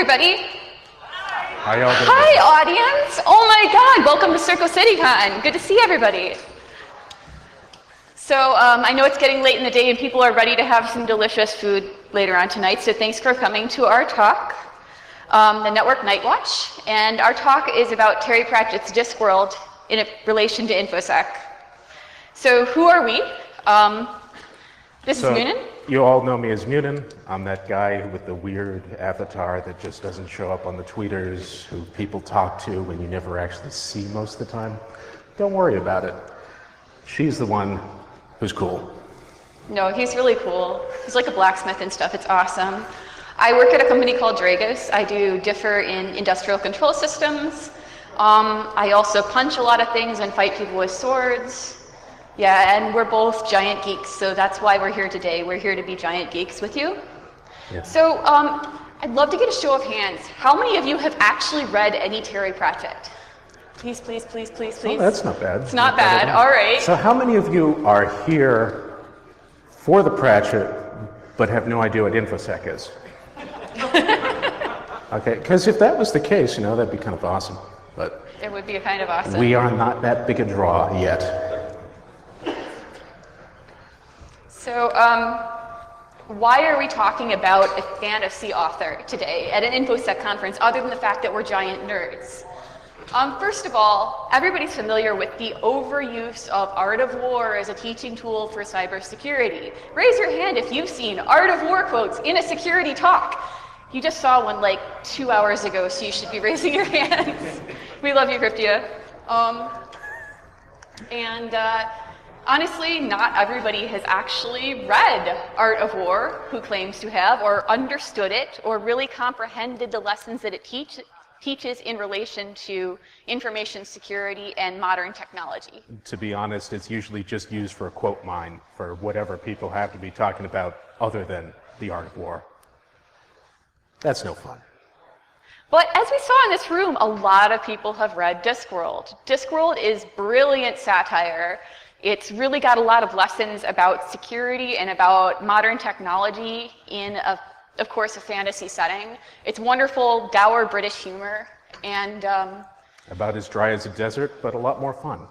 everybody. How y'all doing? Hi, audience. Oh my God, welcome to CircleCityCon. Good to see everybody. So I know it's getting late in the day and people are ready to have some delicious food later on tonight, so thanks for coming to our talk, the Network Night Watch. And our talk is about Terry Pratchett's Discworld in relation to InfoSec. So who are we? This is Noonan. You all know me as Noonan. I'm that guy with the weird avatar that just doesn't show up on the tweeters, who people talk to when you never actually see most of the time. Don't worry about it. She's the one who's cool. No, he's really cool. He's like a blacksmith and stuff. It's awesome. I work at a company called Dragos. I do differ in industrial control systems. I also punch a lot of things and fight people with swords. Yeah, and we're both giant geeks, so that's why we're here today. We're here to be giant geeks with you. Yeah. So I'd love to get a show of hands. How many of you have actually read any Terry Pratchett? Please, please, please, please, please. Oh, that's not bad. It's not bad, all right. So how many of you are here for the Pratchett, but have no idea what InfoSec is? Okay, because if that was the case, you know, that'd be kind of awesome. But it would be kind of awesome. We are not that big a draw yet. So why are we talking about a fantasy author today at an InfoSec conference other than the fact that we're giant nerds? First of all, everybody's familiar with the overuse of Art of War as a teaching tool for cybersecurity. Raise your hand if you've seen Art of War quotes in a security talk. You just saw one like 2 hours ago, so you should be raising your hands. We love you, Cryptia. Honestly, not everybody has actually read Art of War, who claims to have, or understood it, or really comprehended the lessons that it teaches in relation to information security and modern technology. To be honest, it's usually just used for a quote mine for whatever people have to be talking about other than the Art of War. That's no fun. But as we saw in this room, a lot of people have read Discworld. Discworld is brilliant satire. It's really got a lot of lessons about security and about modern technology in, of course, a fantasy setting. It's wonderful, dour British humor, and about as dry as a desert, but a lot more fun.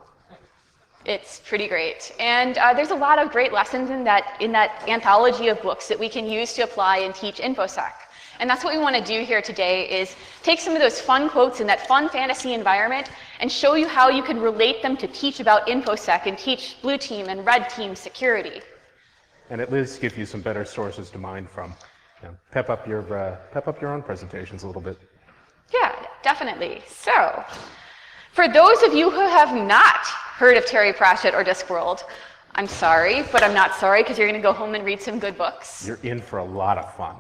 It's pretty great. And there's a lot of great lessons in that anthology of books that we can use to apply and teach InfoSec. And that's what we want to do here today, is take some of those fun quotes in that fun fantasy environment and show you how you can relate them to teach about InfoSec and teach blue team and red team security. And at least give you some better sources to mine from. You know, pep up your own presentations a little bit. Yeah, definitely. So, for those of you who have not heard of Terry Pratchett or Discworld, I'm sorry, but I'm not sorry, because you're going to go home and read some good books. You're in for a lot of fun.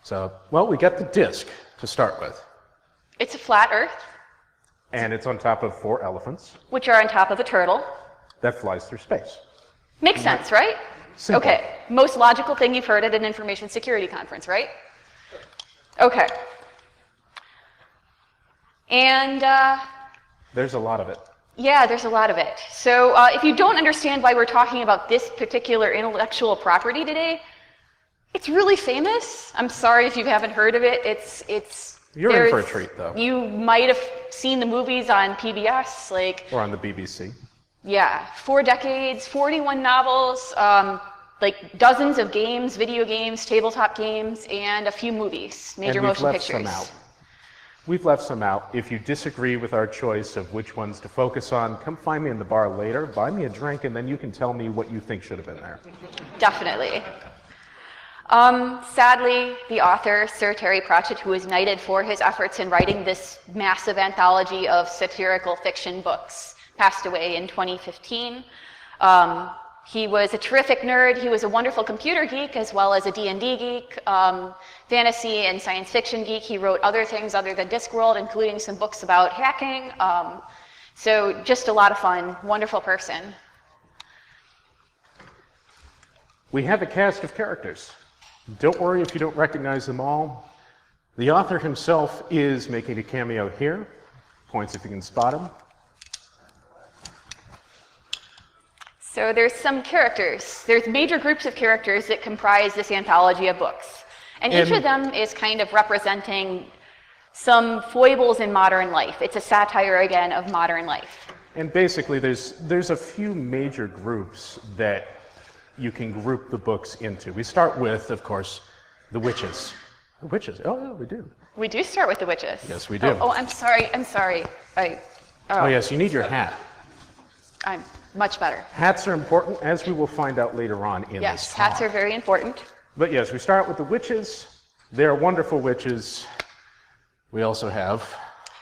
So, well, we got the disc to start with. It's a flat Earth. And it's on top of 4 elephants. Which are on top of a turtle. That flies through space. Makes sense, right? Simple. Okay, most logical thing you've heard at an information security conference, right? Okay. And there's a lot of it. Yeah, there's a lot of it. So if you don't understand why we're talking about this particular intellectual property today, it's really famous. I'm sorry if you haven't heard of it. You're in for a treat, though. You might have seen the movies on PBS, like... Or on the BBC. Yeah, 4 decades, 41 novels, like dozens of games, video games, tabletop games, and a few movies, major motion pictures. We've left some out. We've left some out. If you disagree with our choice of which ones to focus on, come find me in the bar later, buy me a drink, and then you can tell me what you think should have been there. Definitely. Sadly, the author, Sir Terry Pratchett, who was knighted for his efforts in writing this massive anthology of satirical fiction books, passed away in 2015. He was a terrific nerd. He was a wonderful computer geek as well as a D&D geek, fantasy and science fiction geek. He wrote other things other than Discworld, including some books about hacking. So just a lot of fun, wonderful person. We have a cast of characters. Don't worry if you don't recognize them all. The author himself is making a cameo here. Points if you can spot him. So there's some characters. There's major groups of characters that comprise this anthology of books. And each of them is kind of representing some foibles in modern life. It's a satire, again, of modern life. And basically, there's a few major groups that you can group the books into. We start with, of course, the witches. The witches, oh yeah, we do. We do start with the witches. Yes, we do. Oh, I'm sorry. Oh yes, you need your hat. I'm much better. Hats are important, as we will find out later on in this Yes, talk. hats are very important. But yes, we start with the witches. They're wonderful witches. We also have...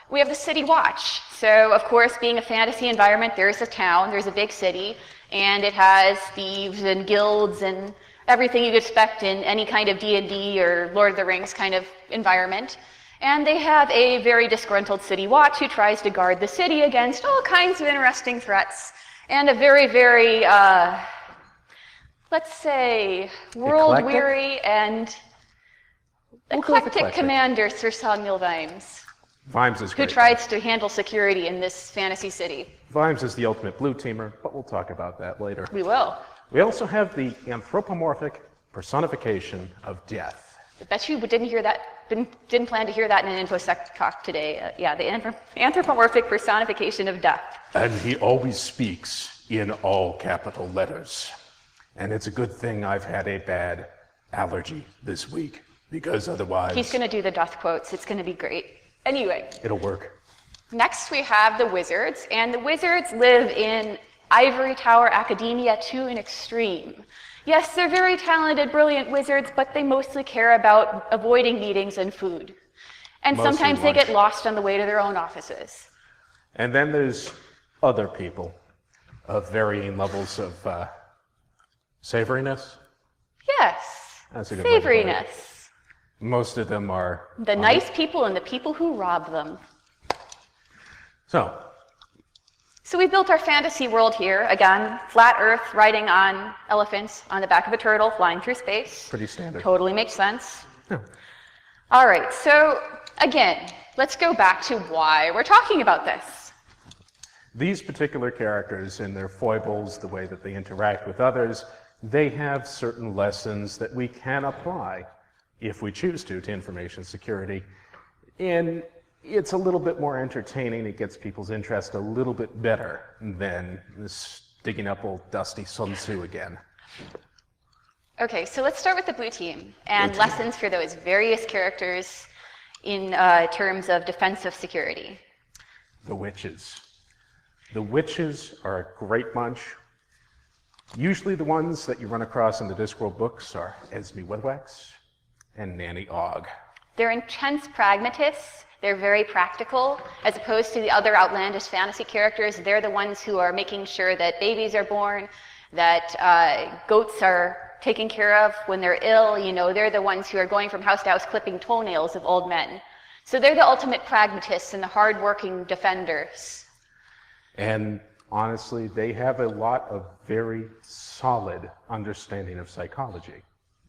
We have the city watch. So, of course, being a fantasy environment, there's a town, there's a big city, and it has thieves and guilds and everything you'd expect in any kind of D&D or Lord of the Rings kind of environment. And they have a very disgruntled city watch who tries to guard the city against all kinds of interesting threats. And a very, very, let's say, world-weary and eclectic commander, Sir Samuel Vimes. Vimes is great. Who tries to handle security in this fantasy city. Vimes is the ultimate blue teamer, but we'll talk about that later. We will. We also have the anthropomorphic personification of death. I bet you didn't hear that, didn't plan to hear that in an InfoSec talk today. Yeah, the anthropomorphic personification of death. And he always speaks in all capital letters. And it's a good thing I've had a bad allergy this week, because otherwise... He's going to do the death quotes. It's going to be great. Anyway. It'll work. Next we have the wizards, and the wizards live in ivory tower academia to an extreme. Yes, they're very talented, brilliant wizards, but they mostly care about avoiding meetings and food. And Mostly sometimes they lunch. get lost on the way to their own offices. And then there's other people of varying levels of savoriness. Yes, That's a good way to put it. savoriness. Most of them are... The nice people and the people who rob them. So we built our fantasy world here. Again, flat Earth, riding on elephants on the back of a turtle, flying through space. Pretty standard. Totally makes sense. Yeah. All right, so again, let's go back to why we're talking about this. These particular characters and their foibles, the way that they interact with others, they have certain lessons that we can apply, if we choose to information security. And it's a little bit more entertaining. It gets people's interest a little bit better than this digging up old dusty Sun Tzu again. Okay, so let's start with the blue team and lessons for those various characters in terms of defensive security. The witches. The witches are a great bunch. Usually the ones that you run across in the Discworld books are Esme Wedwax and Nanny Ogg. They're intense pragmatists. They're very practical. As opposed to the other outlandish fantasy characters, they're the ones who are making sure that babies are born, that goats are taken care of when they're ill. You know, they're the ones who are going from house to house clipping toenails of old men. So they're the ultimate pragmatists and the hard-working defenders. And honestly, they have a lot of very solid understanding of psychology,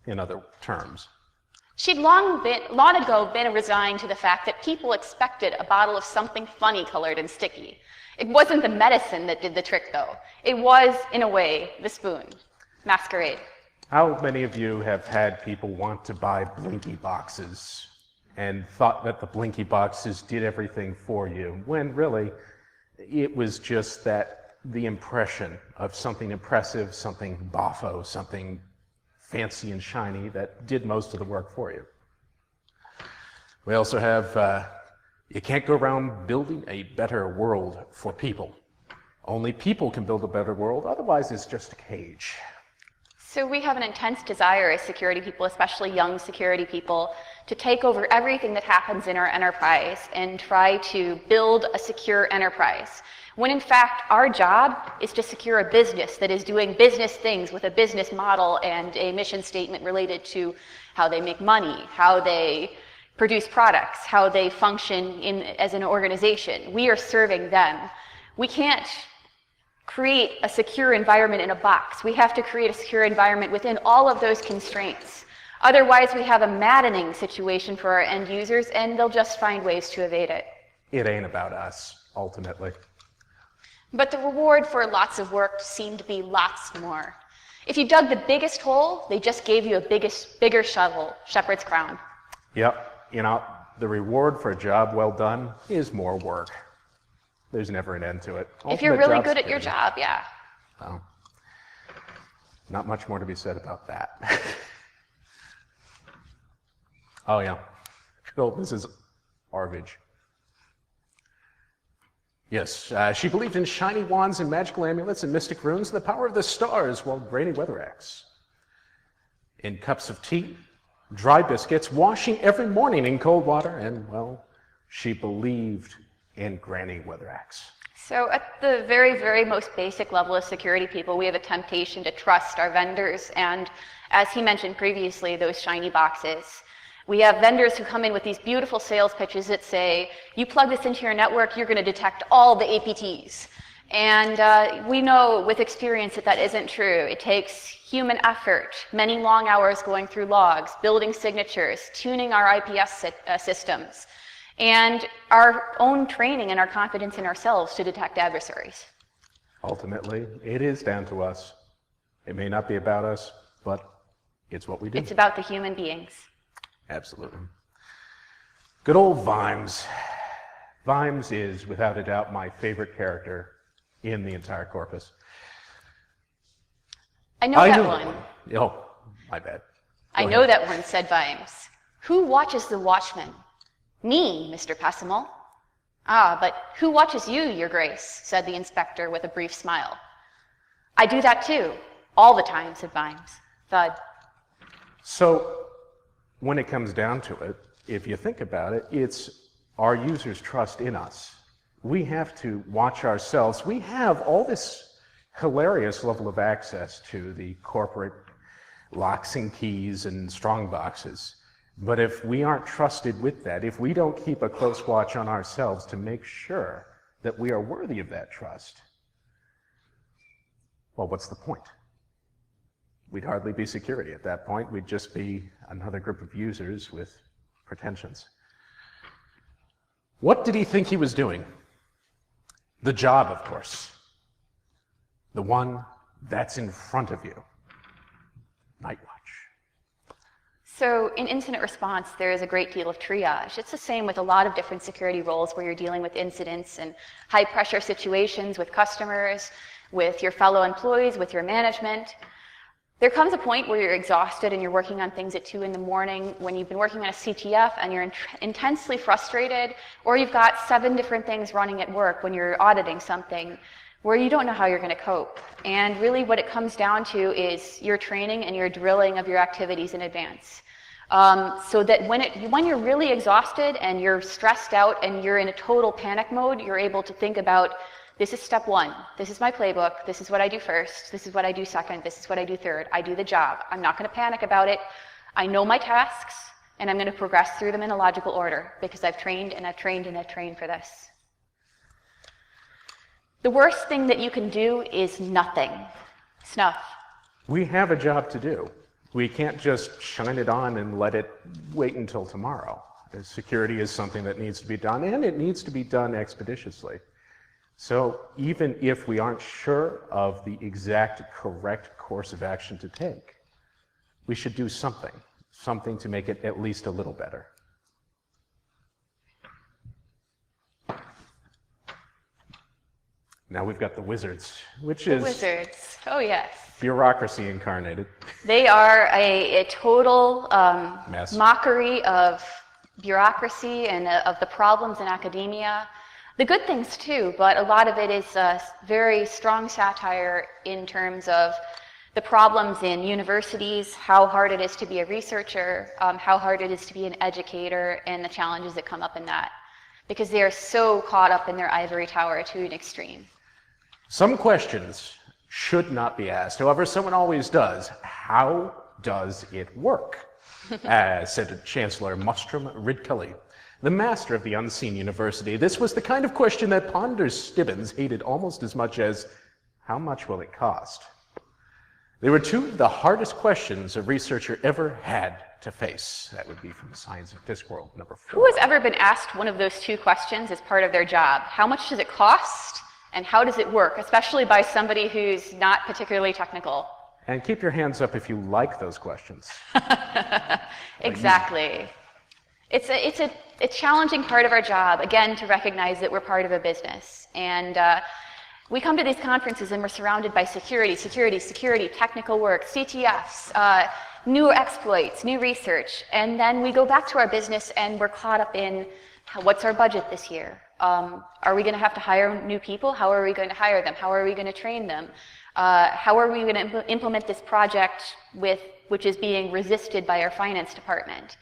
in other terms. She'd long ago been resigned to the fact that people expected a bottle of something funny colored and sticky. It wasn't the medicine that did the trick, though. It was, in a way, the spoon. Masquerade. How many of you have had people want to buy Blinky boxes and thought that the Blinky boxes did everything for you, when really it was just that the impression of something impressive, something boffo, something fancy and shiny that did most of the work for you. We also have, you can't go around building a better world for people. Only people can build a better world, otherwise it's just a cage. So we have an intense desire as security people, especially young security people, to take over everything that happens in our enterprise and try to build a secure enterprise. When in fact, our job is to secure a business that is doing business things with a business model and a mission statement related to how they make money, how they produce products, how they function as an organization. We are serving them. We can't create a secure environment in a box. We have to create a secure environment within all of those constraints. Otherwise, we have a maddening situation for our end users, and they'll just find ways to evade it. It ain't about us, ultimately. But the reward for lots of work seemed to be lots more. If you dug the biggest hole, they just gave you a bigger shovel, shepherd's crown. Yep, the reward for a job well done is more work. There's never an end to it. If you're really good at your job, yeah. Well, not much more to be said about that. Oh yeah, Phil, this is Arvidge. Yes, she believed in shiny wands and magical amulets and mystic runes and the power of the stars while Granny Weatheraxe. In cups of tea, dry biscuits, washing every morning in cold water, and, well, she believed in Granny Weatheraxe. So at the very, very most basic level of security people, we have a temptation to trust our vendors, and as he mentioned previously, those shiny boxes. We have vendors who come in with these beautiful sales pitches that say, you plug this into your network, you're going to detect all the APTs. And we know with experience that that isn't true. It takes human effort, many long hours going through logs, building signatures, tuning our IPS systems, and our own training and our confidence in ourselves to detect adversaries. Ultimately, it is down to us. It may not be about us, but it's what we do. It's about the human beings. Absolutely. Good old Vimes. Vimes is, without a doubt, my favorite character in the entire corpus. I know that one. Oh, my bad. I know that one, said Vimes. Who watches the watchman? Me, Mr. Pessimal. Ah, but who watches you, Your Grace? Said the inspector with a brief smile. I do that too, all the time, said Vimes. Thud. So, when it comes down to it, if you think about it, it's our users' trust in us. We have to watch ourselves. We have all this hilarious level of access to the corporate locks and keys and strong boxes. But if we aren't trusted with that, if we don't keep a close watch on ourselves to make sure that we are worthy of that trust, well, what's the point? We'd hardly be security at that point. We'd just be another group of users with pretensions. What did he think he was doing? The job, of course. The one that's in front of you. Night Watch. So in incident response, there is a great deal of triage. It's the same with a lot of different security roles where you're dealing with incidents and high-pressure situations with customers, with your fellow employees, with your management. There comes a point where you're exhausted and you're working on things at 2 in the morning when you've been working on a CTF and you're intensely frustrated, or you've got 7 different things running at work when you're auditing something where you don't know how you're going to cope. And really what it comes down to is your training and your drilling of your activities in advance. So that when you're really exhausted and you're stressed out and you're in a total panic mode, you're able to think about, this is step 1. This is my playbook. This is what I do first. This is what I do second. This is what I do third. I do the job. I'm not going to panic about it. I know my tasks, and I'm going to progress through them in a logical order because I've trained and I've trained and I've trained for this. The worst thing that you can do is nothing. Snuff. We have a job to do. We can't just shine it on and let it wait until tomorrow. Security is something that needs to be done, and it needs to be done expeditiously. So even if we aren't sure of the exact correct course of action to take, we should do something to make it at least a little better. Now we've got the wizards, which is... The wizards, oh yes. Bureaucracy incarnated. They are a total mess. Mockery of bureaucracy and of the problems in academia. The good things too, but a lot of it is very strong satire in terms of the problems in universities, how hard it is to be a researcher, how hard it is to be an educator, and the challenges that come up in that. Because they are so caught up in their ivory tower to an extreme. Some questions should not be asked. However, someone always does. How does it work? Said Chancellor Mostrom Ridcully, the master of the unseen university. This was the kind of question that Ponders Stibbons hated almost as much as, how much will it cost? They were 2 of the hardest questions a researcher ever had to face. That would be from Science of Discworld, number 4. Who has ever been asked one of those 2 questions as part of their job? How much does it cost? And how does it work? Especially by somebody who's not particularly technical. And keep your hands up if you like those questions. Exactly. It's a challenging part of our job, again, to recognize that we're part of a business. And we come to these conferences and we're surrounded by security, technical work, CTFs, new exploits, new research. And then we go back to our business and we're caught up in what's our budget this year? Are we going to have to hire new people? How are we going to hire them? How are we going to train them? How are we going to implement this project which is being resisted by our finance department?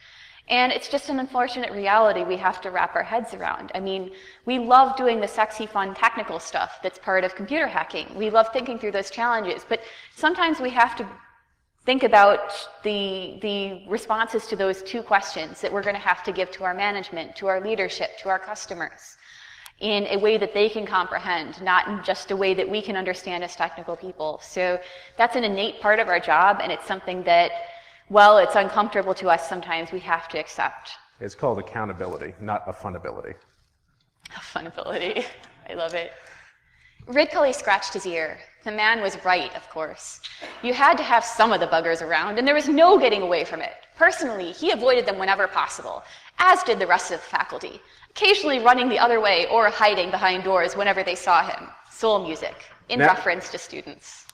And it's just an unfortunate reality we have to wrap our heads around. I mean, we love doing the sexy, fun, technical stuff that's part of computer hacking. We love thinking through those challenges, but sometimes we have to think about the responses to those two questions that we're going to have to give to our management, to our leadership, to our customers, in a way that they can comprehend, not in just a way that we can understand as technical people. So that's an innate part of our job, and it's something that, while it's uncomfortable to us sometimes, we have to accept. It's called accountability, not a funability. A funability. I love it. Rid Cully scratched his ear. The man was right, of course. You had to have some of the buggers around, and there was no getting away from it. Personally, he avoided them whenever possible, as did the rest of the faculty, occasionally running the other way or hiding behind doors whenever they saw him. Soul music, in reference to students.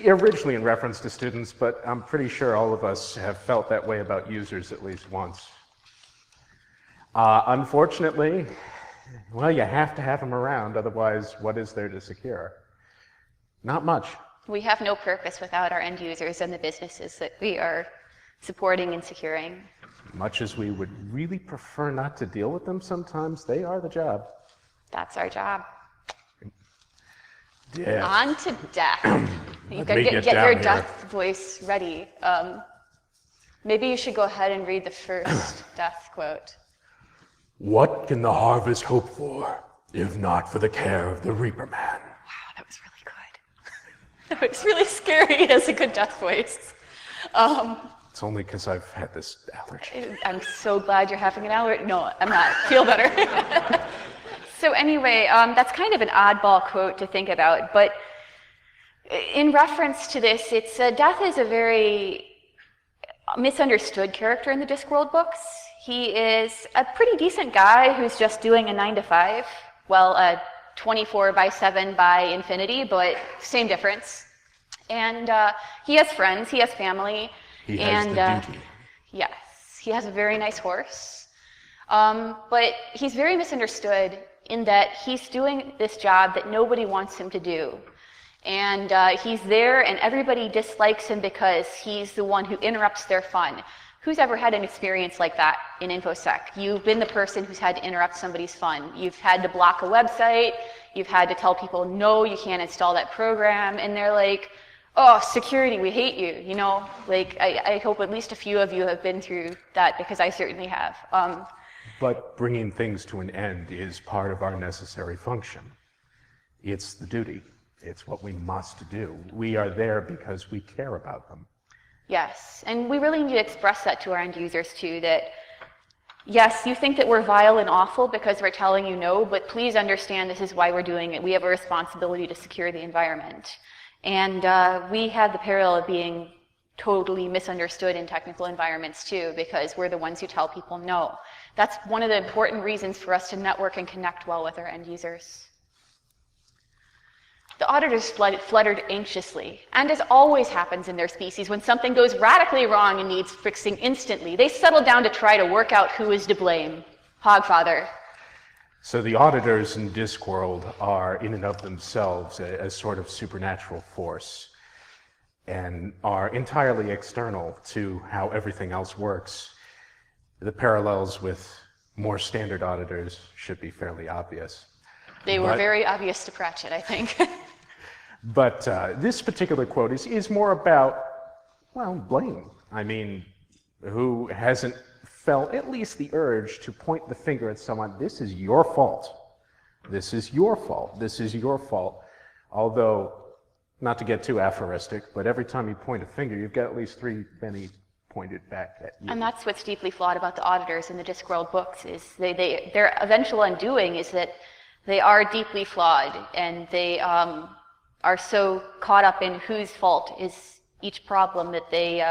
Originally in reference to students, but I'm pretty sure all of us have felt that way about users at least once. Unfortunately, well, you have to have them around, otherwise what is there to secure? Not much. We have no purpose without our end users and the businesses that we are supporting and securing. Much as we would really prefer not to deal with them sometimes, they are the job. That's our job. Death. On to death. You Let gotta me get get your down death voice ready. Maybe you should go ahead and read the first death quote. What can the harvest hope for, if not for the care of the Reaper Man? Wow, that was really good. That was really scary as a good death voice. It's only because I've had this allergy. I'm so glad you're having an allergy. No, I'm not. Feel better. So anyway, that's kind of an oddball quote to think about, but in reference to this, it's Death is a very misunderstood character in the Discworld books. He is a pretty decent guy who's just doing a 9-to-5. Well, a 24/7 by infinity, but same difference. And he has friends, he has family. He has the duty. Yes, he has a very nice horse. But he's very misunderstood in that he's doing this job that nobody wants him to do. And he's there and everybody dislikes him because he's the one who interrupts their fun. Who's ever had an experience like that in InfoSec? You've been the person who's had to interrupt somebody's fun. You've had to block a website. You've had to tell people, no, you can't install that program. And they're like, oh, security, we hate you. You know, like, I hope at least a few of you have been through that, because I certainly have. But bringing things to an end is part of our necessary function. It's the duty. It's what we must do. We are there because we care about them. Yes, and we really need to express that to our end users too, that yes, you think that we're vile and awful because we're telling you no, but please understand this is why we're doing it. We have a responsibility to secure the environment. And we have the peril of being totally misunderstood in technical environments too, because we're the ones who tell people no. That's one of the important reasons for us to network and connect well with our end users. The auditors fluttered anxiously, and as always happens in their species, when something goes radically wrong and needs fixing instantly, they settle down to try to work out who is to blame. Hogfather. So the auditors in Discworld are in and of themselves a sort of supernatural force and are entirely external to how everything else works. The parallels with more standard auditors should be fairly obvious. They were very obvious to Pratchett, I think. But this particular quote is more about, well, blame. I mean, who hasn't felt at least the urge to point the finger at someone, this is your fault. This is your fault. This is your fault. Although, not to get too aphoristic, but every time you point a finger, you've got at least 3 many pointed back at you. And that's what's deeply flawed about the auditors in the Discworld books, is their eventual undoing is that they are deeply flawed, and they are so caught up in whose fault is each problem that they,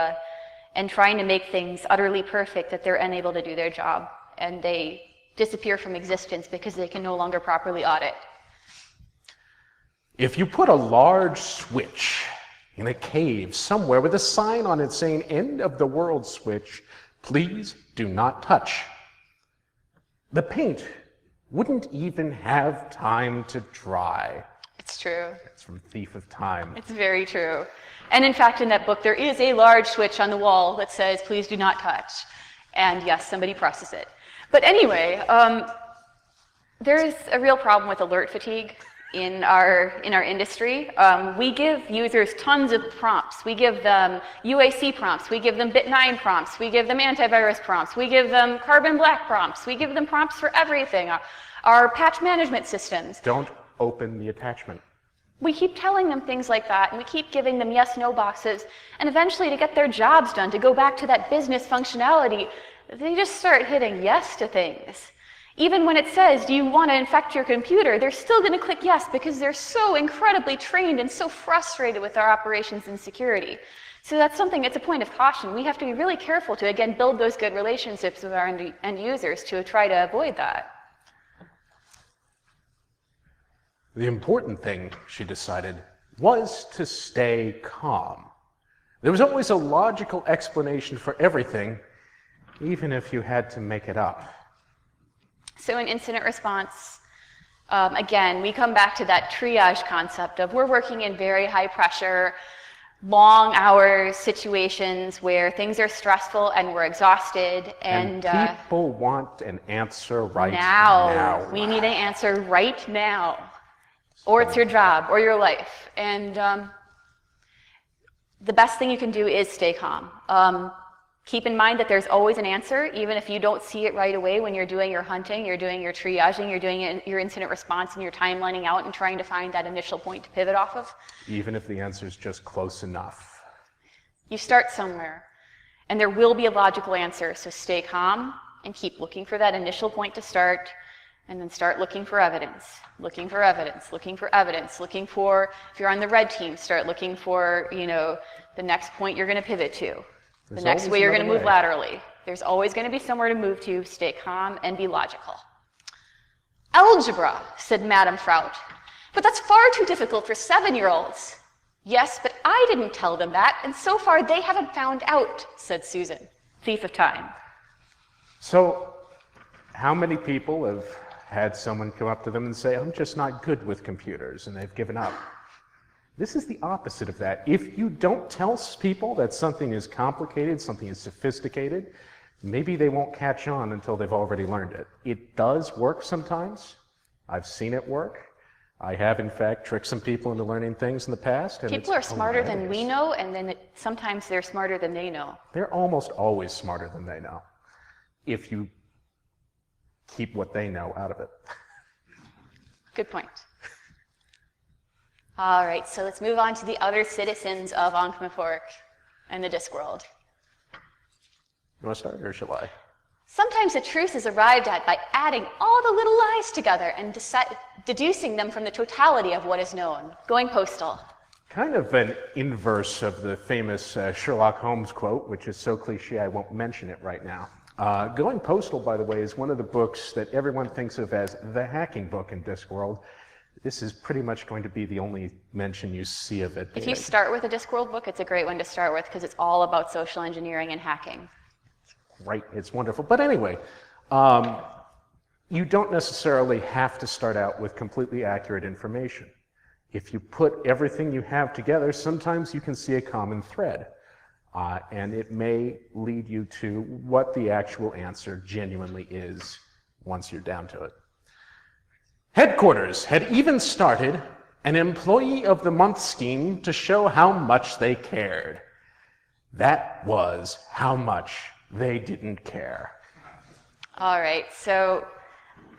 and trying to make things utterly perfect that they're unable to do their job, and they disappear from existence because they can no longer properly audit. If you put a large switch in a cave somewhere with a sign on it saying "End of the world switch, please do not touch," the paint wouldn't even have time to dry. It's true. It's from Thief of Time. It's very true. And in fact, in that book, there is a large switch on the wall that says, "Please do not touch." And yes, somebody presses it. But anyway, there is a real problem with alert fatigue in our industry. We give users tons of prompts. We give them UAC prompts. We give them Bit9 prompts. We give them antivirus prompts. We give them Carbon Black prompts. We give them prompts for everything. Our patch management systems. Don't open the attachment. We keep telling them things like that, and we keep giving them yes/no boxes, and eventually to get their jobs done, to go back to that business functionality, they just start hitting yes to things. Even when it says, "Do you want to infect your computer?" they're still going to click yes because they're so incredibly trained and so frustrated with our operations and security. So that's something, it's a point of caution. We have to be really careful to, again, build those good relationships with our end users to try to avoid that. The important thing, she decided, was to stay calm. There was always a logical explanation for everything, even if you had to make it up. So in incident response, again, we come back to that triage concept of we're working in very high pressure, long hours situations where things are stressful and we're exhausted. And people want an answer right now. now. We need an answer right now. Or it's your job or your life. And the best thing you can do is stay calm. Keep in mind that there's always an answer, even if you don't see it right away when you're doing your hunting, you're doing your triaging, you're doing your incident response, and you're timelining out and trying to find that initial point to pivot off of. Even if the answer is just close enough. You start somewhere, and there will be a logical answer, so stay calm and keep looking for that initial point to start, and then start looking for evidence, looking for evidence, looking for evidence, looking for, if you're on the red team, start looking for, the next point you're going to pivot to. The next way you're going to move laterally. There's always going to be somewhere to move to. Stay calm and be logical. Algebra, said Madame Fraut. But that's far too difficult for 7-year-olds. Yes, but I didn't tell them that, and so far they haven't found out, said Susan, Thief of Time. So, how many people have had someone come up to them and say, "I'm just not good with computers," and they've given up? This is the opposite of that. If you don't tell people that something is complicated, something is sophisticated, maybe they won't catch on until they've already learned it. It does work sometimes. I've seen it work. I have, in fact, tricked some people into learning things in the past. And people are smarter than we know, and then sometimes they're smarter than they know. They're almost always smarter than they know, if you keep what they know out of it. Good point. All right, so let's move on to the other citizens of Ankh-Morpork and the Discworld. You want to start, or shall I? Sometimes the truth is arrived at by adding all the little lies together and deducing them from the totality of what is known. Going postal. Kind of an inverse of the famous Sherlock Holmes quote, which is so cliche I won't mention it right now. Going postal, by the way, is one of the books that everyone thinks of as the hacking book in Discworld. This is pretty much going to be the only mention you see of it. If you start with a Discworld book, it's a great one to start with because it's all about social engineering and hacking. Right, it's wonderful. But anyway, you don't necessarily have to start out with completely accurate information. If you put everything you have together, sometimes you can see a common thread. And it may lead you to what the actual answer genuinely is once you're down to it. Headquarters had even started an Employee of the Month scheme to show how much they cared. That was how much they didn't care. All right, so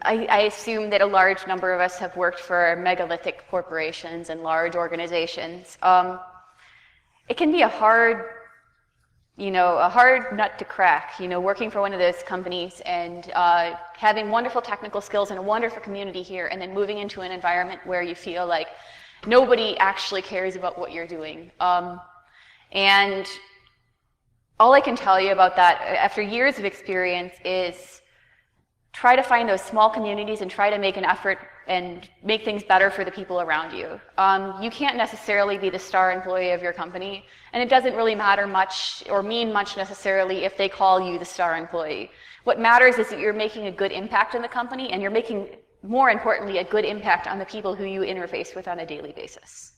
I assume that a large number of us have worked for megalithic corporations and large organizations. It can be a hard nut to crack, working for one of those companies and having wonderful technical skills and a wonderful community here, and then moving into an environment where you feel like nobody actually cares about what you're doing. And all I can tell you about that after years of experience is try to find those small communities and try to make an effort and make things better for the people around you. You can't necessarily be the star employee of your company, and it doesn't really matter much or mean much necessarily if they call you the star employee. What matters is that you're making a good impact on the company, and you're making, more importantly, a good impact on the people who you interface with on a daily basis.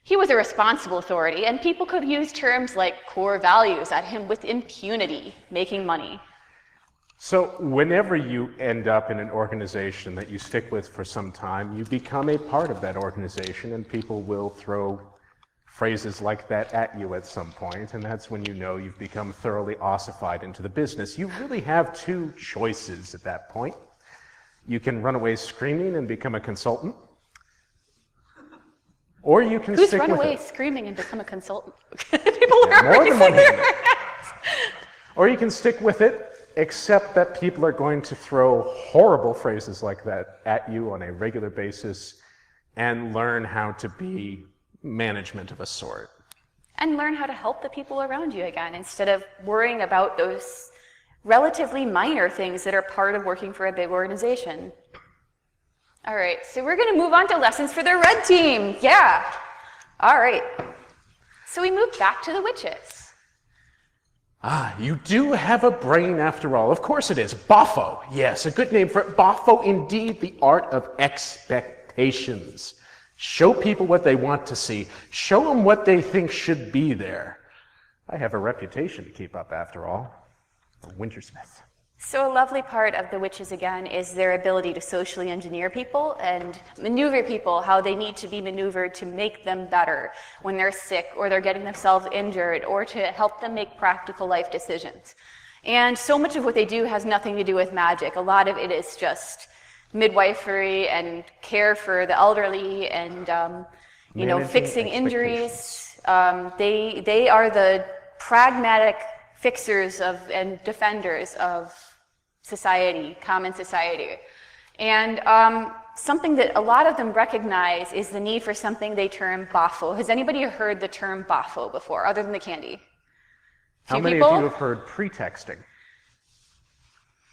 He was a responsible authority, and people could use terms like core values at him with impunity, making money. So whenever you end up in an organization that you stick with for some time, you become a part of that organization, and people will throw phrases like that at you at some point, and that's when you know you've become thoroughly ossified into the business. You really have two choices at that point. You can run away screaming and become a consultant, or you can Who's stick run with away it. screaming and become a consultant? People are More than one raising their hand. Or you can stick with it, except that people are going to throw horrible phrases like that at you on a regular basis, and learn how to be management of a sort. And learn how to help the people around you again, instead of worrying about those relatively minor things that are part of working for a big organization. All right, so we're going to move on to lessons for the red team. Yeah. All right. So we move back to the witches. Ah, you do have a brain after all. Of course it is. Boffo. Yes, a good name for it. Boffo, indeed, the art of expectations. Show people what they want to see. Show them what they think should be there. I have a reputation to keep up after all. A Wintersmith. So a lovely part of the witches, again, is their ability to socially engineer people and maneuver people how they need to be maneuvered to make them better when they're sick or they're getting themselves injured, or to help them make practical life decisions. And so much of what they do has nothing to do with magic. A lot of it is just midwifery and care for the elderly and fixing injuries. They are the pragmatic fixers of and defenders of society, common society. And something that a lot of them recognize is the need for something they term boffo. Has anybody heard the term boffo before, other than the candy? How many people? of you have heard pretexting?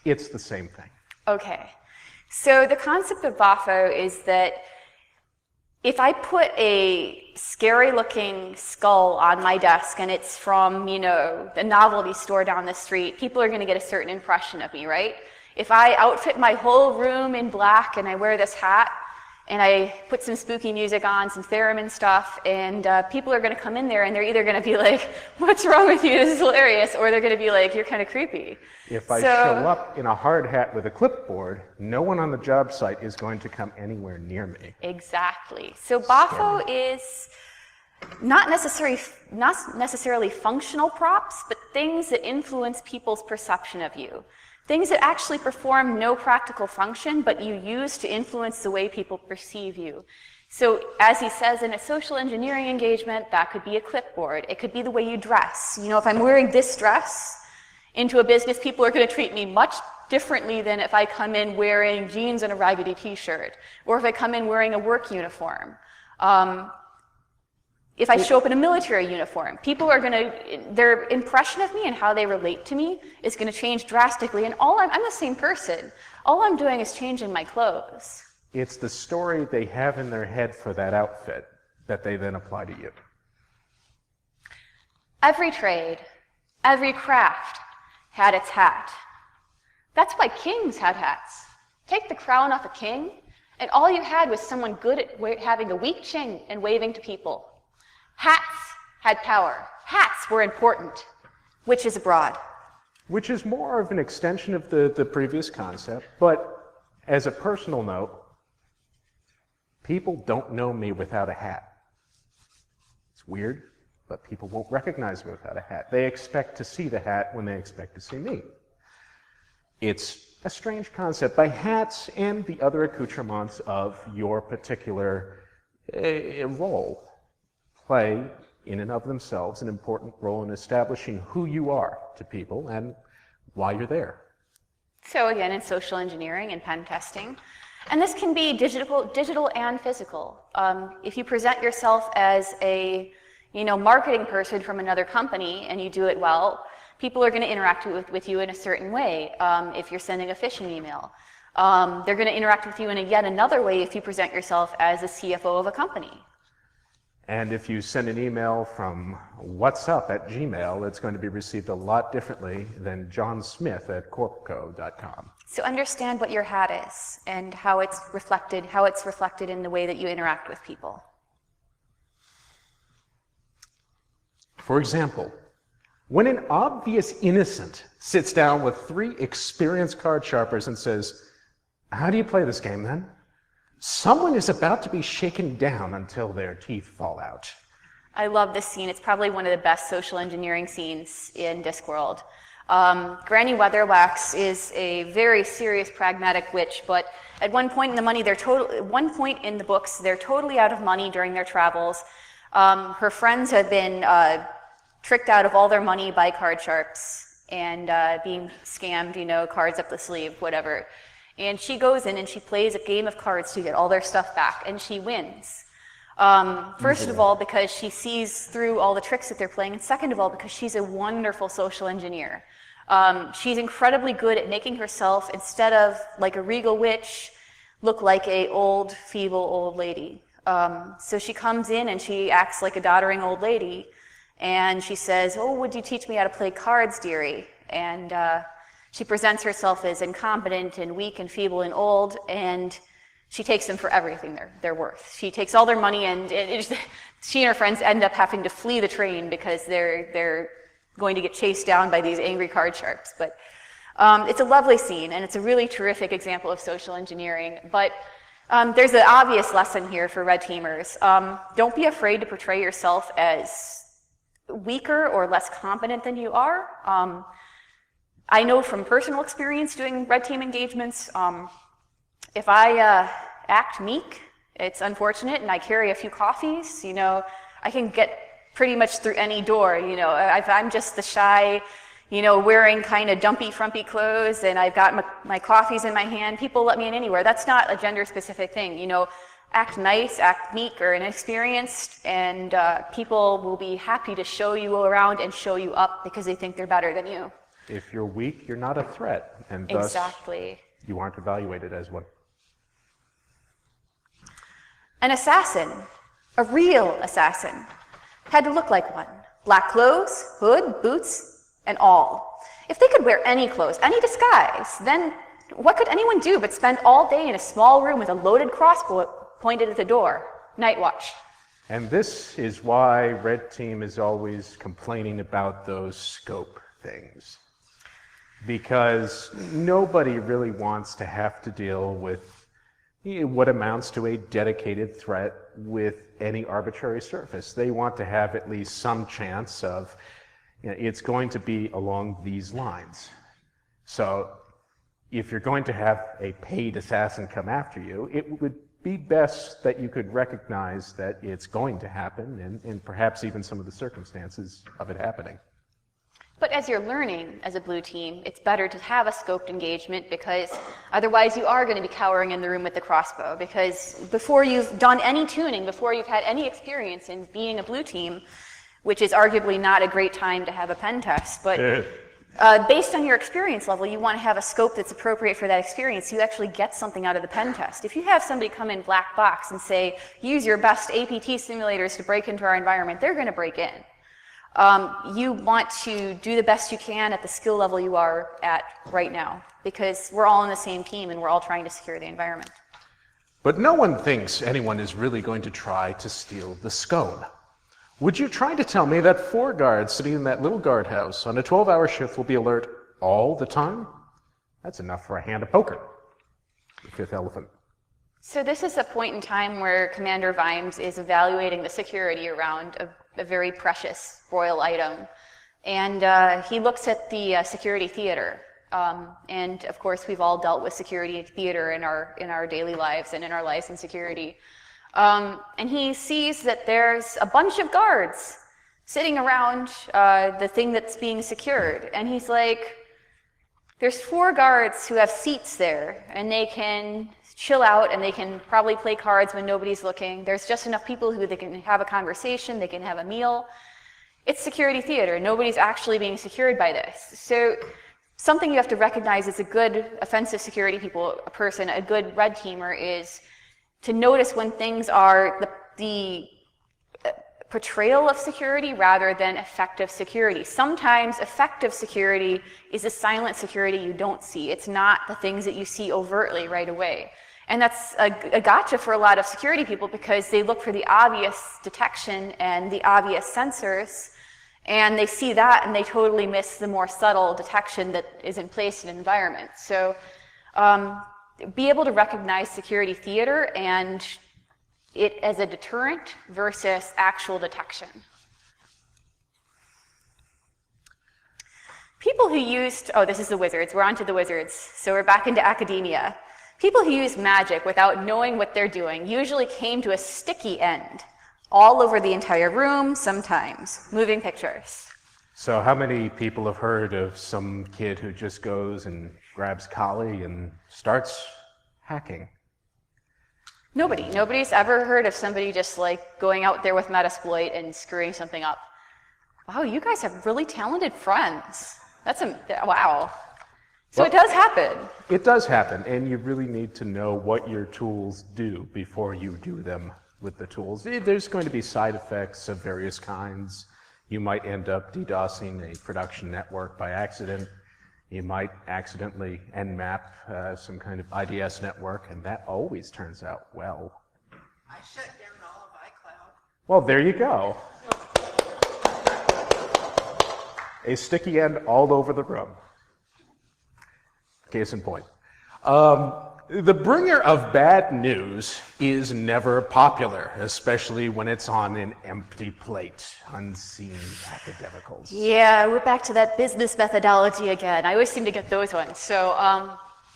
It's the same thing. Okay. So the concept of boffo is that if I put a scary-looking skull on my desk and it's from, the novelty store down the street, people are going to get a certain impression of me, right? If I outfit my whole room in black and I wear this hat and I put some spooky music on, some theremin stuff, and people are going to come in there and they're either going to be like, "What's wrong with you? This is hilarious," or they're going to be like, "You're kind of creepy." If I show up in a hard hat with a clipboard, no one on the job site is going to come anywhere near me. Exactly. So boffo is not necessarily functional props, but things that influence people's perception of you. Things that actually perform no practical function, but you use to influence the way people perceive you. So as he says, in a social engineering engagement, that could be a clipboard. It could be the way you dress. If I'm wearing this dress into a business, people are going to treat me much differently than if I come in wearing jeans and a raggedy t-shirt, or if I come in wearing a work uniform. If I show up in a military uniform, people are their impression of me and how they relate to me is going to change drastically. And I'm the same person. All I'm doing is changing my clothes. It's the story they have in their head for that outfit that they then apply to you. Every trade, every craft had its hat. That's why kings had hats. Take the crown off a king, and all you had was someone good at having a weak chin and waving to people. Hats had power. Hats were important. Witches abroad. Which is more of an extension of the previous concept, but as a personal note, people don't know me without a hat. It's weird, but people won't recognize me without a hat. They expect to see the hat when they expect to see me. It's a strange concept. By hats and the other accoutrements of your particular role play in and of themselves an important role in establishing who you are to people and why you're there. So again, in social engineering and pen testing, And this can be digital and physical. If you present yourself as a marketing person from another company and you do it well, people are going to interact with you in a certain way. If you're sending a phishing email, they're going to interact with you in yet another way if you present yourself as a CFO of a company. And if you send an email from whatsup@gmail, it's going to be received a lot differently than johnsmith@corpco.com. So understand what your hat is and how it's reflected in the way that you interact with people. For example, when an obvious innocent sits down with 3 experienced card sharpers and says, "How do you play this game then?" someone is about to be shaken down until their teeth fall out. I love this scene. It's probably one of the best social engineering scenes in Discworld. Granny Weatherwax is a very serious, pragmatic witch, but at one point in the books, they're totally out of money during their travels. Her friends have been tricked out of all their money by card sharps and being scammed, cards up the sleeve, whatever. And she goes in and she plays a game of cards to get all their stuff back, and she wins. First of all, because she sees through all the tricks that they're playing, and second of all, because she's a wonderful social engineer. She's incredibly good at making herself, instead of like a regal witch, look like a feeble old lady. So she comes in and she acts like a doddering old lady, and she says, "Oh, would you teach me how to play cards, dearie?" And she presents herself as incompetent and weak and feeble and old, and she takes them for everything they're worth. She takes all their money, and she and her friends end up having to flee the train because they're going to get chased down by these angry card sharps. But it's a lovely scene, and it's a really terrific example of social engineering. But there's an obvious lesson here for red teamers. Don't be afraid to portray yourself as weaker or less competent than you are. I know from personal experience doing red team engagements, if I act meek, it's unfortunate, and I carry a few coffees, I can get pretty much through any door. If I'm just the shy, wearing kind of dumpy, frumpy clothes, and I've got my coffees in my hand, people let me in anywhere. That's not a gender-specific thing. Act nice, act meek or inexperienced, and people will be happy to show you around and show you up because they think they're better than you. If you're weak, you're not a threat, and thus Exactly. you aren't evaluated as one. An assassin, a real assassin, had to look like one. Black clothes, hood, boots, and all. If they could wear any clothes, any disguise, then what could anyone do but spend all day in a small room with a loaded crossbow pointed at the door? Night watch. And this is why Red Team is always complaining about those scope things. Because nobody really wants to have to deal with what amounts to a dedicated threat with any arbitrary surface. They want to have at least some chance of, it's going to be along these lines. So if you're going to have a paid assassin come after you, it would be best that you could recognize that it's going to happen and perhaps even some of the circumstances of it happening. But as you're learning as a blue team, it's better to have a scoped engagement, because otherwise you are going to be cowering in the room with the crossbow, because before you've done any tuning, before you've had any experience in being a blue team, which is arguably not a great time to have a pen test, but based on your experience level, you want to have a scope that's appropriate for that experience so you actually get something out of the pen test. If you have somebody come in black box and say, use your best APT simulators to break into our environment, they're going to break in. You want to do the best you can at the skill level you are at right now, because we're all on the same team and we're all trying to secure the environment. But no one thinks anyone is really going to try to steal the scone. Would you try to tell me that 4 guards sitting in that little guardhouse on a 12-hour shift will be alert all the time? That's enough for a hand of poker. The 5th elephant. So this is a point in time where Commander Vimes is evaluating the security around a very precious royal item. And he looks at the security theater. And of course, we've all dealt with security theater in our daily lives and in our lives in security. And he sees that there's a bunch of guards sitting around the thing that's being secured. And he's like, there's 4 guards who have seats there, and they can chill out and they can probably play cards when nobody's looking. There's just enough people who they can have a conversation, they can have a meal. It's security theater. Nobody's actually being secured by this. So something you have to recognize as a good offensive security person, a good red teamer, is to notice when things are the portrayal of security rather than effective security. Sometimes effective security is a silent security you don't see. It's not the things that you see overtly right away. And that's a gotcha for a lot of security people because they look for the obvious detection and the obvious sensors, and they see that and they totally miss the more subtle detection that is in place in an environment. So be able to recognize security theater and it as a deterrent versus actual detection. People who used, oh, this is the wizards. We're on to the wizards. So we're back into academia. People who use magic without knowing what they're doing usually came to a sticky end all over the entire room, sometimes. Moving pictures. So how many people have heard of some kid who just goes and grabs Kali and starts hacking? Nobody's ever heard of somebody just like going out there with Metasploit and screwing something up. Wow, you guys have really talented friends. Wow. So Well, it does happen. It does happen, and you really need to know what your tools do before you do them with the tools. There's going to be side effects of various kinds. You might end up DDoSing a production network by accident. You might accidentally nmap some kind of IDS network, and that always turns out well. I shut down all of iCloud. Well, there you go. A sticky end all over the room. Case in point. The bringer of bad news is never popular, especially when it's on an empty plate, unseen academicals. Yeah, we're back to that business methodology again. I always seem to get those ones. So,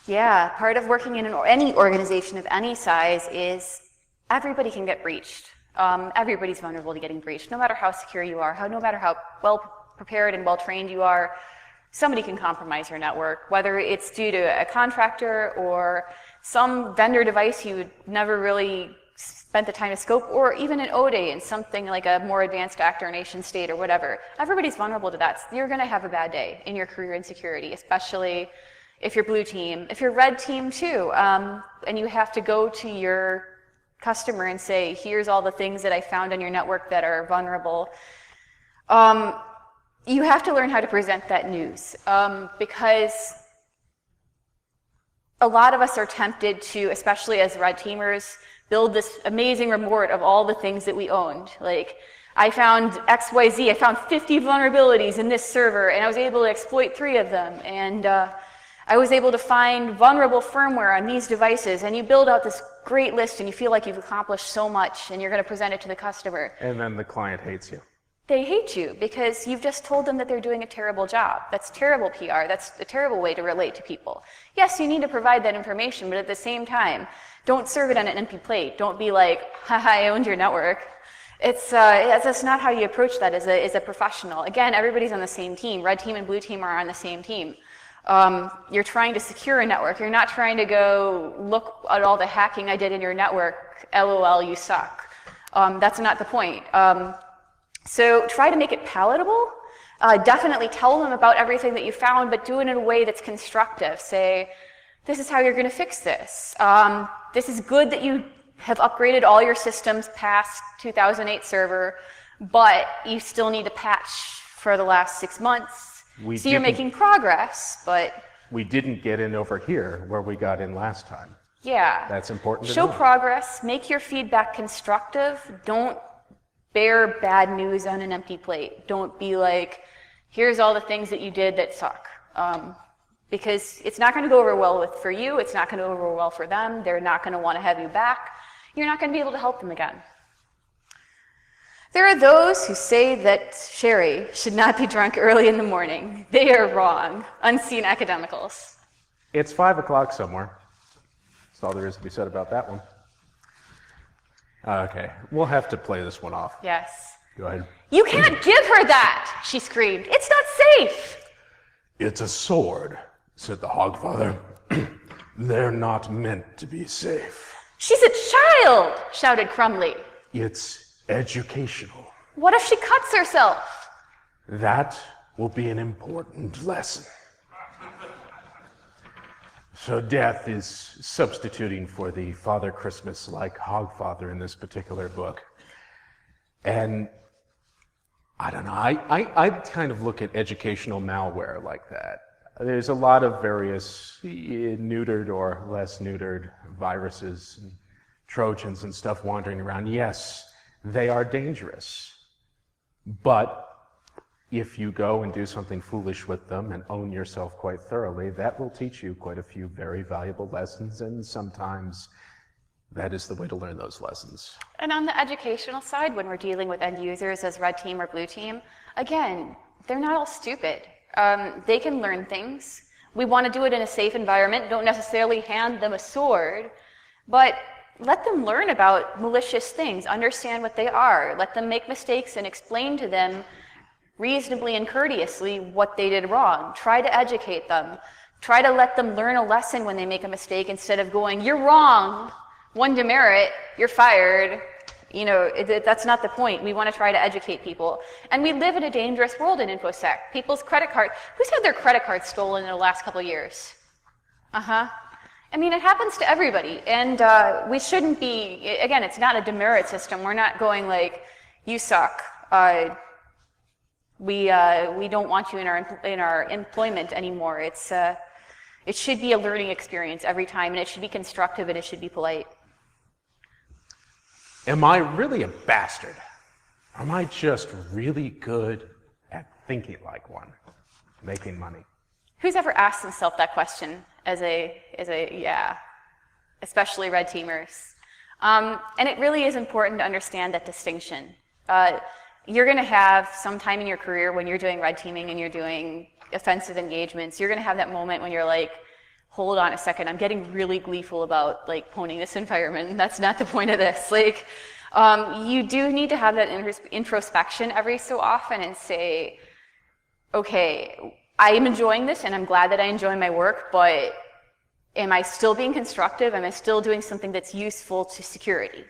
yeah, part of working in any organization of any size is everybody can get breached. Everybody's vulnerable to getting breached, no matter how secure you are, no matter how well prepared and well trained you are. Somebody can compromise your network, whether it's due to a contractor or some vendor device you would never really spent the time to scope, or even an ODA in something like a more advanced actor, nation state, or whatever. Everybody's vulnerable to that. So you're going to have a bad day in your career in security, especially if you're blue team. If you're red team too, and you have to go to your customer and say, here's all the things that I found on your network that are vulnerable. You have to learn how to present that news because a lot of us are tempted to, especially as red teamers, build this amazing report of all the things that we owned. Like, I found XYZ, I found 50 vulnerabilities in this server, and I was able to exploit 3 of them. And I was able to find vulnerable firmware on these devices. And you build out this great list, and you feel like you've accomplished so much, and you're going to present it to the customer. And then the client hates you. They hate you because you've just told them that they're doing a terrible job. That's terrible PR. That's a terrible way to relate to people. Yes, you need to provide that information, but at the same time, don't serve it on an empty plate. Don't be like, haha, I owned your network. That's not how you approach that as a professional. Again, everybody's on the same team. Red team and blue team are on the same team. You're trying to secure a network. You're not trying to go look at all the hacking I did in your network. LOL, you suck. That's not the point. So try to make it palatable. Definitely tell them about everything that you found, but do it in a way that's constructive. Say, this is how you're going to fix this. This is good that you have upgraded all your systems past 2008 server, but you still need to patch for the last 6 months. So you're making progress, but... We didn't get in over here where we got in last time. Yeah. That's important to Show know. progress. Make your feedback constructive. Don't bear bad news on an empty plate. Don't be like, here's all the things that you did that suck. Because it's not going to go over well for you. It's not going to go over well for them. They're not going to want to have you back. You're not going to be able to help them again. There are those who say that sherry should not be drunk early in the morning. They are wrong. Unseen academicals. It's 5 o'clock somewhere. That's all there is to be said about that one. Okay, we'll have to play this one off. Yes. Go ahead. You can't give her that, she screamed. It's not safe. It's a sword, said the Hogfather. They're not meant to be safe. She's a child, shouted Crumley. It's educational. What if she cuts herself? That will be an important lesson. So death is substituting for the Father Christmas-like Hogfather in this particular book. And I don't know, I kind of look at educational malware like that. There's a lot of various neutered or less neutered viruses and Trojans and stuff wandering around. Yes, they are dangerous. But if you go and do something foolish with them and own yourself quite thoroughly, that will teach you quite a few very valuable lessons, and sometimes that is the way to learn those lessons. And on the educational side, when we're dealing with end users as red team or blue team, again, they're not all stupid. They can learn things. We want to do it in a safe environment. Don't necessarily hand them a sword, but let them learn about malicious things, understand what they are, let them make mistakes and explain to them reasonably and courteously what they did wrong. Try to educate them. Try to let them learn a lesson when they make a mistake instead of going, you're wrong, one demerit, you're fired. You know, that's not the point. We want to try to educate people. And we live in a dangerous world in InfoSec. People's credit card, who's had their credit card stolen in the last couple of years? I mean, it happens to everybody. And we shouldn't be, again, it's not a demerit system. We're not going like, you suck. We don't want you in our employment anymore. It should be a learning experience every time, and it should be constructive, and it should be polite. Am I really a bastard? Or am I just really good at thinking like one, making money? Who's ever asked himself that question yeah, especially red teamers? And it really is important to understand that distinction. You're going to have some time in your career when you're doing red teaming and you're doing offensive engagements, you're going to have that moment when you're like, hold on a second, I'm getting really gleeful about like pwning this environment. That's not the point of this. Like, you do need to have that introspection every so often and say, okay, I am enjoying this and I'm glad that I enjoy my work, but am I still being constructive? Am I still doing something that's useful to security?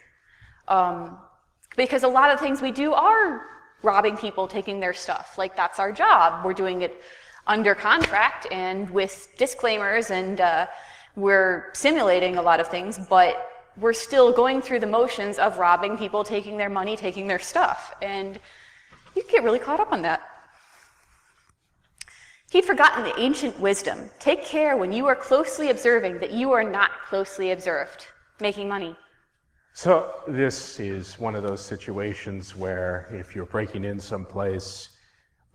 Because a lot of things we do are robbing people, taking their stuff. Like, that's our job. We're doing it under contract and with disclaimers, and we're simulating a lot of things, but we're still going through the motions of robbing people, taking their money, taking their stuff. And you get really caught up on that. He'd forgotten the ancient wisdom. Take care when you are closely observing that you are not closely observed, making money. So this is one of those situations where if you're breaking in someplace,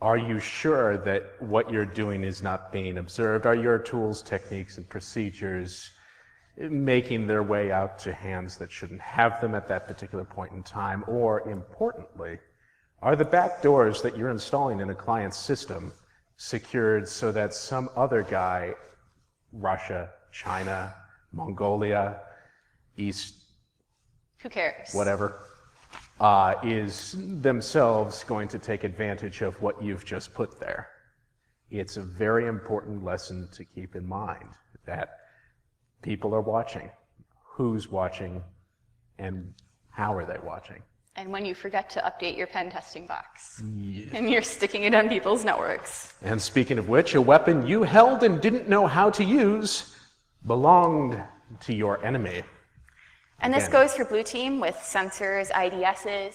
are you sure that what you're doing is not being observed? Are your tools, techniques, and procedures making their way out to hands that shouldn't have them at that particular point in time? Or, importantly, are the back doors that you're installing in a client's system secured so that some other guy, Russia, China, Mongolia, East, who cares? Whatever, is themselves going to take advantage of what you've just put there? It's a very important lesson to keep in mind that people are watching, who's watching, and how are they watching. And when you forget to update your pen testing box, and you're sticking it on people's networks. And speaking of which, a weapon you held and didn't know how to use belonged to your enemy. And this goes for blue team with sensors, IDSs.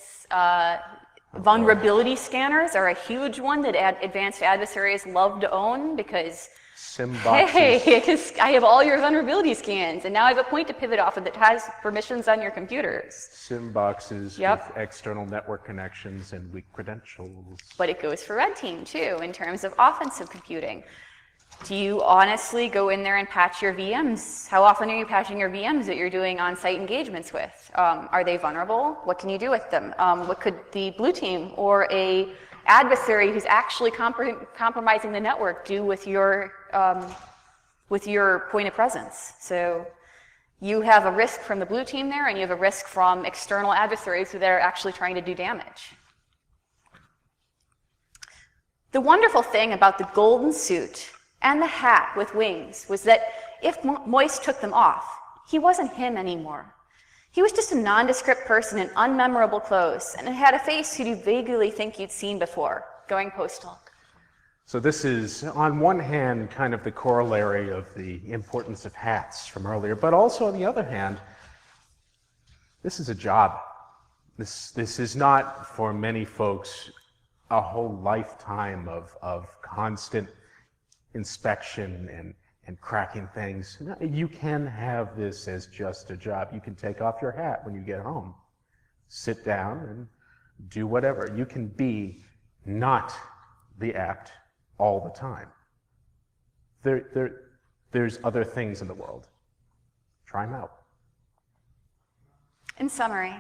Vulnerability scanners are a huge one that advanced adversaries love to own because, hey, I have all your vulnerability scans, and now I have a point to pivot off of that has permissions on your computers. SIM boxes with external network connections and weak credentials. But it goes for red team too, in terms of offensive computing. Do you honestly go in there and patch your VMs? How often are you patching your VMs that you're doing on-site engagements with? Are they vulnerable? What can you do with them? What could the blue team or a adversary who's actually compromising the network do with your point of presence? So you have a risk from the blue team there, and you have a risk from external adversaries that are actually trying to do damage. The wonderful thing about the golden suit and the hat with wings was that if Moist took them off, he wasn't him anymore. He was just a nondescript person in unmemorable clothes, and had a face you'd vaguely think you'd seen before, going postal. So this is, on one hand, kind of the corollary of the importance of hats from earlier, but also on the other hand, this is a job. This is not, for many folks, a whole lifetime of constant inspection and cracking things. No, you can have this as just a job. You can take off your hat when you get home, sit down and do whatever. You can be not the act all the time. There's other things in the world. Try them out. In summary,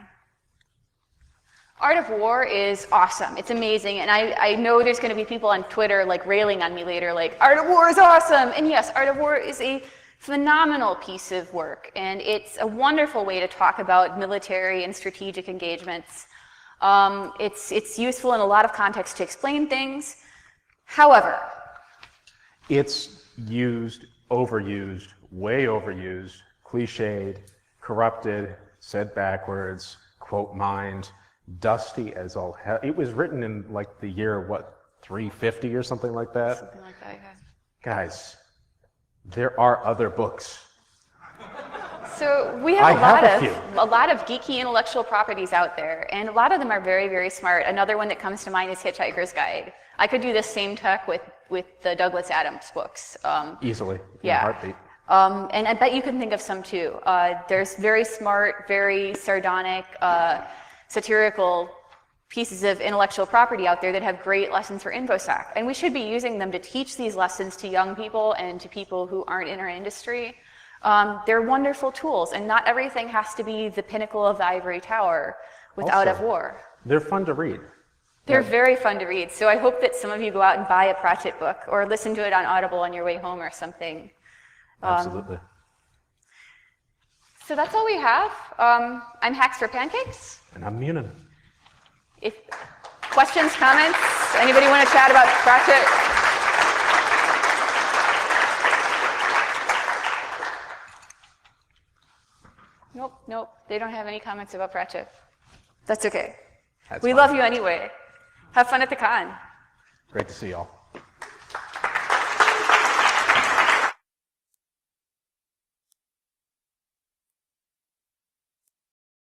Art of War is awesome. It's amazing. And I know there's going to be people on Twitter like railing on me later, like, Art of War is awesome. And yes, Art of War is a phenomenal piece of work. And it's a wonderful way to talk about military and strategic engagements. It's useful in a lot of contexts to explain things. However, it's used, overused, way overused, cliched, corrupted, said backwards, quote mined, dusty as all hell. It was written in like the year, what, 350 or something like that? something like that, yeah. Guys, there are other books. So we have I a lot of geeky intellectual properties out there, and a lot of them are very, very smart. Another one that comes to mind is Hitchhiker's Guide. I could do this same tech with the Douglas Adams books. Easily, in yeah. a heartbeat. And I bet you can think of some too. There's very smart, very sardonic, satirical pieces of intellectual property out there that have great lessons for InfoSec. And we should be using them to teach these lessons to young people and to people who aren't in our industry. They're wonderful tools, and not everything has to be the pinnacle of the ivory tower with Out of War. They're fun to read. They're very fun to read. So I hope that some of you go out and buy a Pratchett book or listen to it on Audible on your way home or something. Absolutely. So that's all we have. I'm Hacks for Pancakes. And I'm Munin. If questions, comments, anybody want to chat about Pratchett? Nope, they don't have any comments about Pratchett. That's okay. That's We fine. love you anyway. Have fun at the con. Great to see y'all.